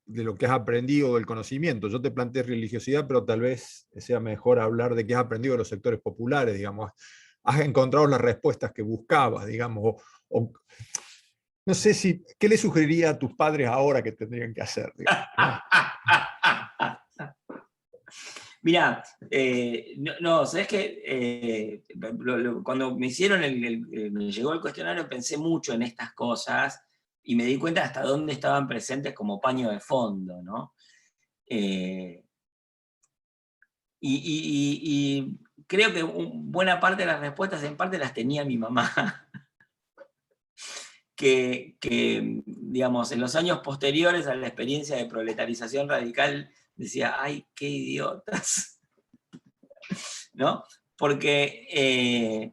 lo que has aprendido del conocimiento. Yo te planteé religiosidad, pero tal vez sea mejor hablar de qué has aprendido de los sectores populares, digamos. Has encontrado las respuestas que buscabas, digamos, no sé ¿qué le sugeriría a tus padres ahora que tendrían que hacer? Digamos, ¿no? Mirá, ¿sabés qué? Cuando me hicieron me llegó el cuestionario, pensé mucho en estas cosas y me di cuenta hasta dónde estaban presentes como paño de fondo, ¿no? Y creo que buena parte de las respuestas en parte las tenía mi mamá, que, digamos, en los años posteriores a la experiencia de proletarización radical decía, ¡ay, qué idiotas! ¿No? Porque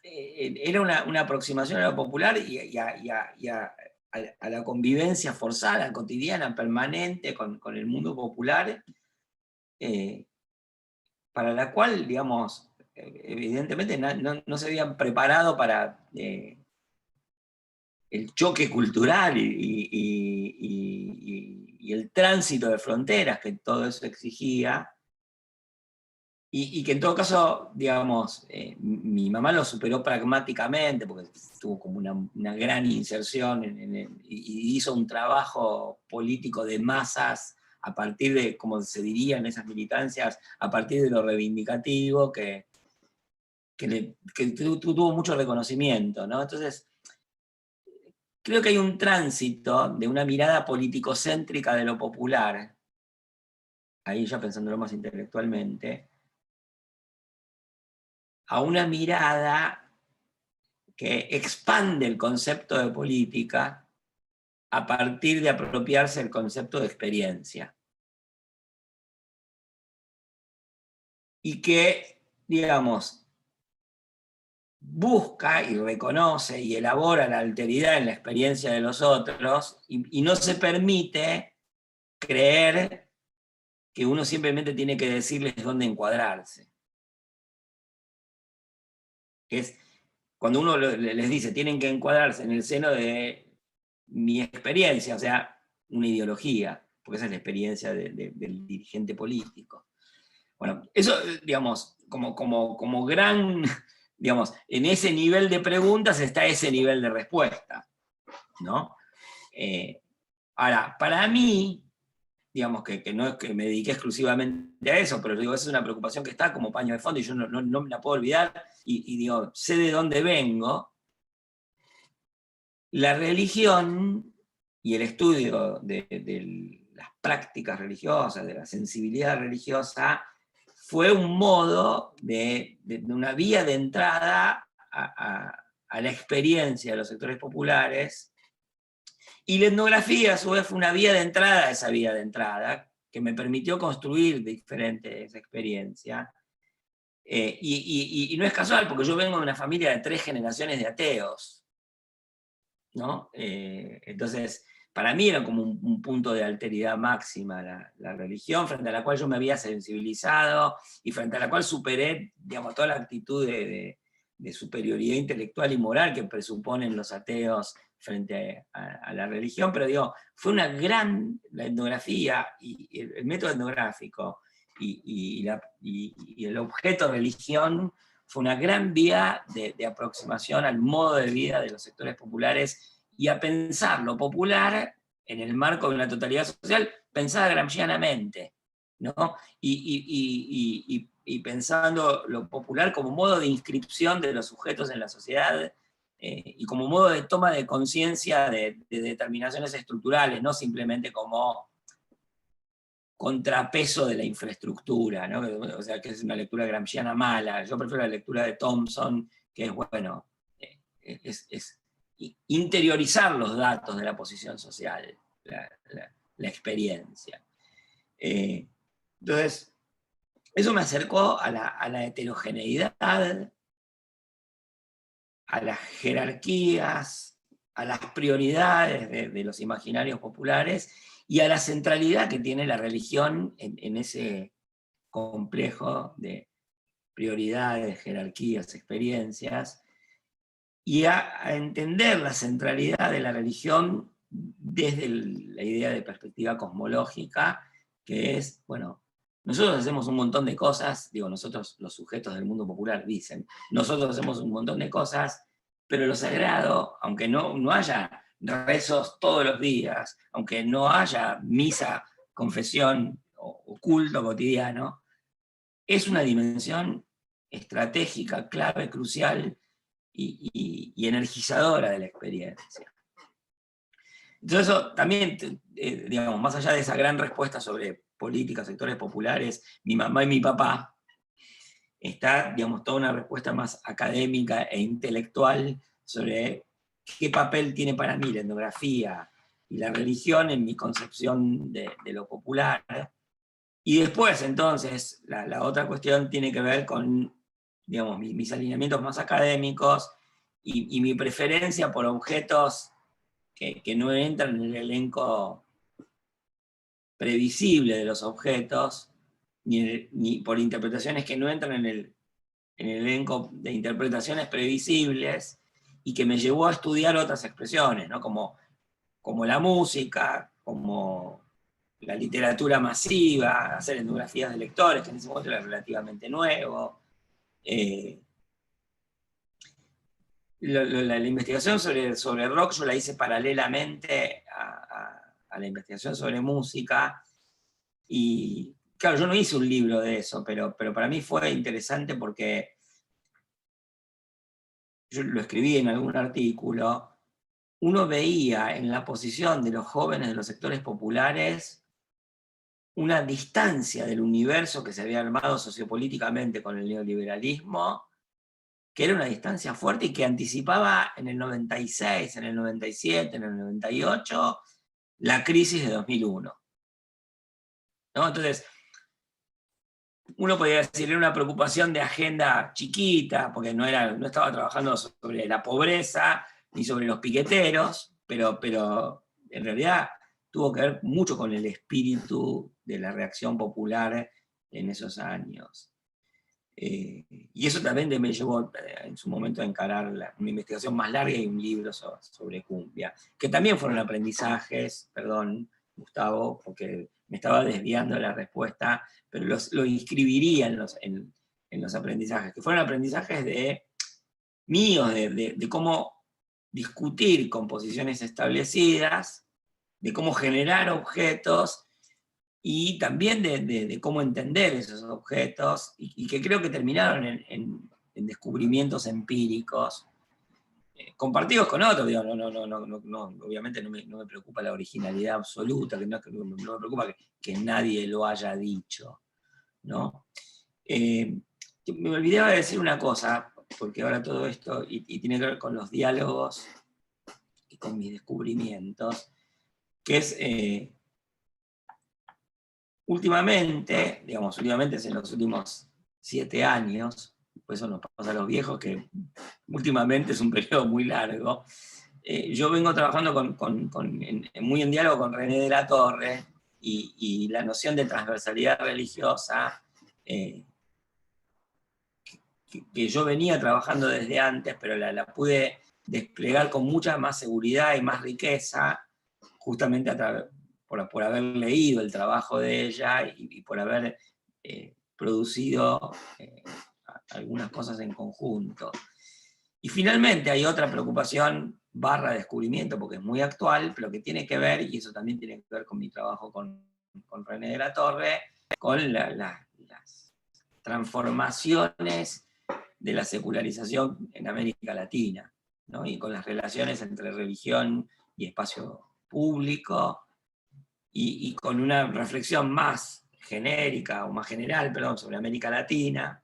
era una aproximación a lo popular y a la convivencia forzada, cotidiana, permanente con el mundo popular, para la cual, digamos, evidentemente no se habían preparado para el choque cultural y el tránsito de fronteras que todo eso exigía. Y que en todo caso, digamos, mi mamá lo superó pragmáticamente, porque tuvo como una gran inserción y hizo un trabajo político de masas a partir de, como se diría en esas militancias, a partir de lo reivindicativo, que tuvo mucho reconocimiento, ¿no? Entonces, creo que hay un tránsito de una mirada politicocéntrica de lo popular, ahí ya pensándolo más intelectualmente, a una mirada que expande el concepto de política a partir de apropiarse el concepto de experiencia. Y que, digamos, busca y reconoce y elabora la alteridad en la experiencia de los otros y no se permite creer que uno simplemente tiene que decirles dónde encuadrarse. Que es cuando uno les dice tienen que encuadrarse en el seno de mi experiencia, o sea, una ideología, porque esa es la experiencia del dirigente político. Bueno, eso, digamos, como gran, digamos, en ese nivel de preguntas está ese nivel de respuesta, ¿no? Ahora, para mí, digamos que no es que me dediqué exclusivamente a eso, pero digo, esa es una preocupación que está como paño de fondo y yo no me la puedo olvidar y digo, sé de dónde vengo. La religión y el estudio de las prácticas religiosas, de la sensibilidad religiosa, fue un modo de una vía de entrada a la experiencia de los sectores populares, y la etnografía a su vez fue una vía de entrada a esa vía de entrada, que me permitió construir diferentes experiencias. Y no es casual, porque yo vengo de una familia de 3 generaciones de ateos, ¿no? Entonces, para mí era como un punto de alteridad máxima la religión, frente a la cual yo me había sensibilizado y frente a la cual superé, digamos, toda la actitud de superioridad intelectual y moral que presuponen los ateos frente a la religión, pero digo, fue una gran, la etnografía y el método etnográfico y el objeto religión fue una gran vía de aproximación al modo de vida de los sectores populares y a pensar lo popular en el marco de una totalidad social pensada gramscianamente, ¿no? Y pensando lo popular como modo de inscripción de los sujetos en la sociedad y como modo de toma de conciencia de determinaciones estructurales, no simplemente como contrapeso de la infraestructura, ¿no? O sea, que es una lectura gramsciana mala. Yo prefiero la lectura de Thompson, que es, bueno, es interiorizar los datos de la posición social, la experiencia. Entonces, eso me acercó a la heterogeneidad, a las jerarquías, a las prioridades de los imaginarios populares, y a la centralidad que tiene la religión en ese complejo de prioridades, jerarquías, experiencias, y a entender la centralidad de la religión desde la idea de perspectiva cosmológica, que es, bueno, nosotros hacemos un montón de cosas, digo, nosotros los sujetos del mundo popular dicen, nosotros hacemos un montón de cosas, pero lo sagrado, aunque no haya rezos todos los días, aunque no haya misa, confesión o culto cotidiano, es una dimensión estratégica, clave, crucial y energizadora de la experiencia. Entonces eso también, digamos, más allá de esa gran respuesta sobre política, sectores populares, mi mamá y mi papá, está, digamos, toda una respuesta más académica e intelectual sobre qué papel tiene para mí la etnografía y la religión en mi concepción de lo popular. Y después, entonces, la otra cuestión tiene que ver con, digamos, mis alineamientos más académicos y mi preferencia por objetos que no entran en el elenco previsible de los objetos, ni por interpretaciones que no entran en el elenco de interpretaciones previsibles, y que me llevó a estudiar otras expresiones, ¿no? como la música, como la literatura masiva, hacer etnografías de lectores, que en ese momento era relativamente nuevo. La investigación sobre rock yo la hice paralelamente a la investigación sobre música, y claro, yo no hice un libro de eso, pero para mí fue interesante porque yo lo escribí en algún artículo, uno veía en la posición de los jóvenes de los sectores populares una distancia del universo que se había armado sociopolíticamente con el neoliberalismo, que era una distancia fuerte y que anticipaba en el 96, en el 97, en el 98, la crisis de 2001. ¿No? Entonces, uno podría decir, era una preocupación de agenda chiquita, porque no estaba trabajando sobre la pobreza ni sobre los piqueteros, pero en realidad tuvo que ver mucho con el espíritu de la reacción popular en esos años. Y eso también me llevó en su momento a encarar una investigación más larga y un libro sobre cumbia, que también fueron aprendizajes, perdón, Gustavo, porque me estaba desviando de la respuesta, pero lo inscribiría en los aprendizajes, que fueron aprendizajes míos, de cómo discutir composiciones establecidas, de cómo generar objetos, y también de cómo entender esos objetos, y que creo que terminaron en descubrimientos empíricos, compartidos con otros. Digo, obviamente no me preocupa la originalidad absoluta, no me preocupa que nadie lo haya dicho, ¿no? Me olvidaba de decir una cosa, porque ahora todo esto, y tiene que ver con los diálogos y con mis descubrimientos, que es... últimamente es en los últimos 7 años, pues eso nos pasa a los viejos, que últimamente es un periodo muy largo, yo vengo trabajando muy en diálogo con René de la Torre, y la noción de transversalidad religiosa, que yo venía trabajando desde antes, pero la pude desplegar con mucha más seguridad y más riqueza, justamente por haber leído el trabajo de ella y por haber producido algunas cosas en conjunto. Y finalmente hay otra preocupación / descubrimiento, porque es muy actual, pero que tiene que ver, y eso también tiene que ver con mi trabajo con René de la Torre, con las transformaciones de la secularización en América Latina, ¿no? Y con las relaciones entre religión y espacio público, y con una reflexión más genérica, o más general, perdón, sobre América Latina,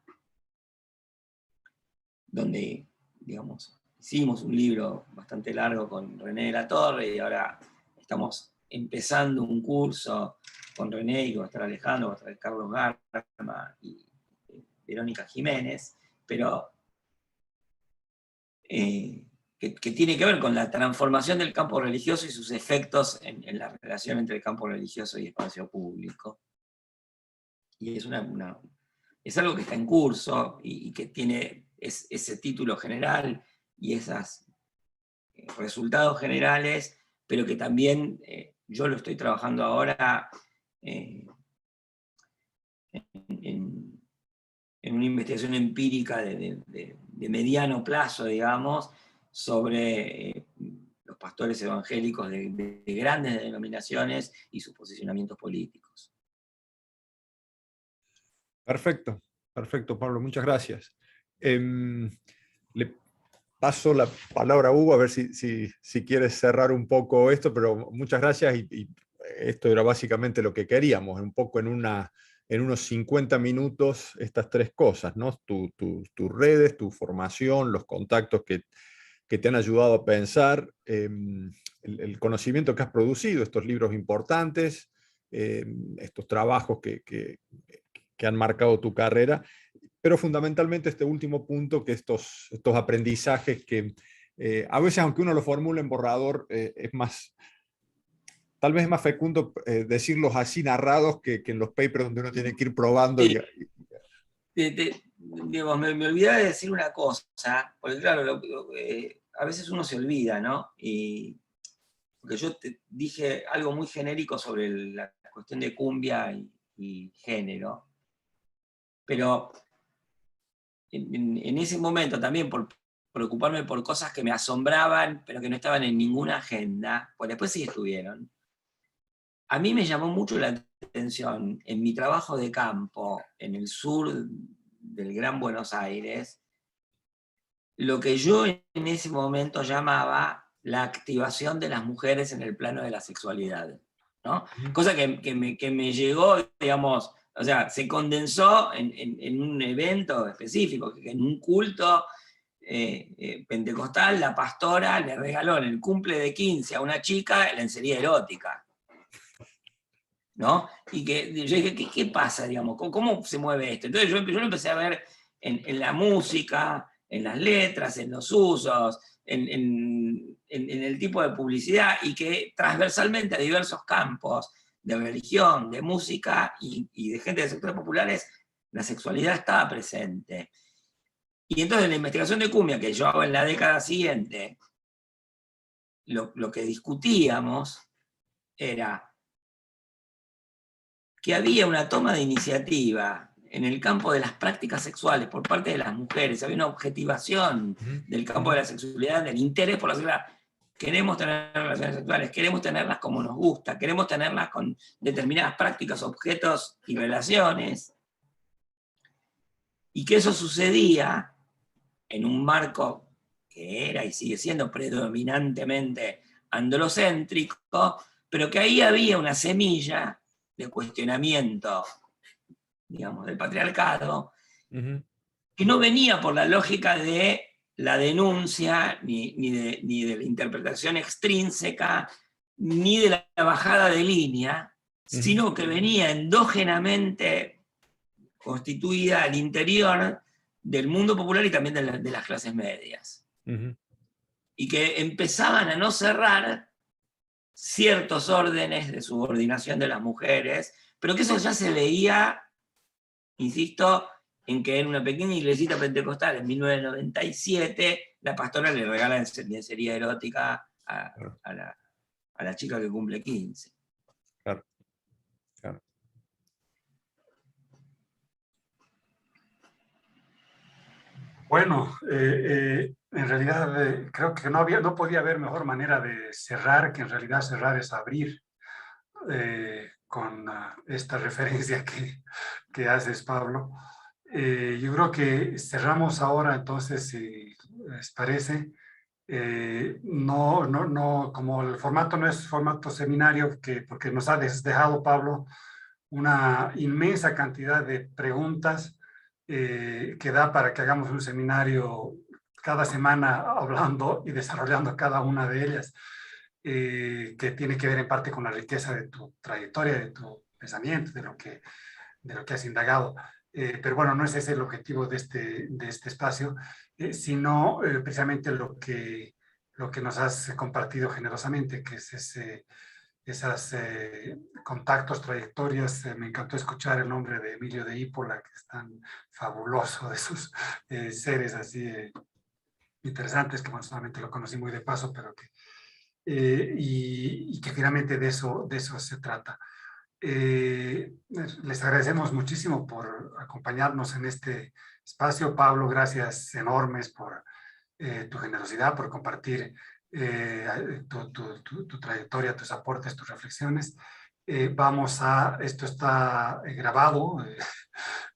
donde, digamos, hicimos un libro bastante largo con René de la Torre, y ahora estamos empezando un curso con René, y va a estar Alejandro, va a estar Carlos Garma y Verónica Jiménez, pero que que tiene que ver con la transformación del campo religioso y sus efectos en la relación entre el campo religioso y espacio público. Y es, es algo que está en curso y que tiene ese título general y esos resultados generales, pero que también yo lo estoy trabajando ahora en una investigación empírica de mediano plazo, digamos, sobre los pastores evangélicos de grandes denominaciones y sus posicionamientos políticos. Perfecto, perfecto, Pablo, muchas gracias. Le paso la palabra a Hugo a ver si quieres cerrar un poco esto, pero muchas gracias y esto era básicamente lo que queríamos, un poco en unos 50 minutos estas tres cosas, ¿no? Tus redes, tu formación, los contactos que te han ayudado a pensar, el conocimiento que has producido, estos libros importantes, estos trabajos que han marcado tu carrera, pero fundamentalmente este último punto, que estos aprendizajes que a veces, aunque uno lo formule en borrador, es más, tal vez es más fecundo decirlos así narrados que en los papers donde uno tiene que ir probando. Sí. Digamos, me olvidaba de decir una cosa, porque claro, a veces uno se olvida, ¿no? Porque yo te dije algo muy genérico sobre la cuestión de cumbia y género, pero en ese momento también por preocuparme por cosas que me asombraban, pero que no estaban en ninguna agenda, pues después sí estuvieron. A mí me llamó mucho la atención en mi trabajo de campo en el sur del Gran Buenos Aires, lo que yo en ese momento llamaba la activación de las mujeres en el plano de la sexualidad, ¿no? Cosa que me llegó, digamos, o sea, se condensó en un evento específico, que en un culto pentecostal, la pastora le regaló en el cumple de 15 a una chica lencería erótica, ¿no? Y que yo dije, ¿qué pasa, digamos? ¿Cómo se mueve esto? Entonces yo lo empecé a ver en la música, en las letras, en los usos, en el tipo de publicidad, y que transversalmente a diversos campos de religión, de música y de gente de sectores populares, la sexualidad estaba presente. Y entonces en la investigación de cumbia que yo hago en la década siguiente, lo que discutíamos era que había una toma de iniciativa en el campo de las prácticas sexuales por parte de las mujeres, había una objetivación del campo de la sexualidad, del interés por la sexualidad. Queremos tener relaciones sexuales, queremos tenerlas como nos gusta, queremos tenerlas con determinadas prácticas, objetos y relaciones, y que eso sucedía en un marco que era y sigue siendo predominantemente androcéntrico, pero que ahí había una semilla de cuestionamiento, digamos, del patriarcado, que no venía por la lógica de la denuncia, ni de la interpretación extrínseca, ni de la bajada de línea, sino que venía endógenamente constituida al interior del mundo popular y también de las clases medias. Y que empezaban a no cerrar ciertos órdenes de subordinación de las mujeres, pero que eso ya se veía, insisto, en que en una pequeña iglesita pentecostal en 1997 la pastora le regala lencería erótica a la chica que cumple 15. Claro, claro. Bueno, en realidad creo que no podía haber mejor manera de cerrar, que en realidad cerrar es abrir, con esta referencia que haces, Pablo. Yo creo que cerramos ahora, entonces, si les parece. Como el formato no es formato seminario, porque nos ha dejado, Pablo, una inmensa cantidad de preguntas que da para que hagamos un seminario cada semana hablando y desarrollando cada una de ellas, que tiene que ver en parte con la riqueza de tu trayectoria, de tu pensamiento, de lo que has indagado. Pero bueno, no es ese el objetivo de este espacio, sino precisamente lo que lo que nos has compartido generosamente, que es esos contactos, trayectorias. Me encantó escuchar el nombre de Emilio de Ípola, que es tan fabuloso, de esos seres así interesantes, que bueno, solamente lo conocí muy de paso, pero que, y que finalmente de eso se trata. Les agradecemos muchísimo por acompañarnos en este espacio. Pablo, gracias enormes por tu generosidad, por compartir tu trayectoria, tus aportes, tus reflexiones. Esto está grabado,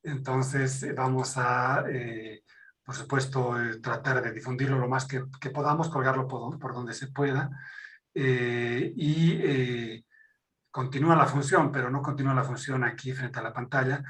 entonces vamos a, por supuesto, tratar de difundirlo lo más que podamos, colgarlo por donde se pueda. Y continúa la función, pero no continúa la función aquí frente a la pantalla,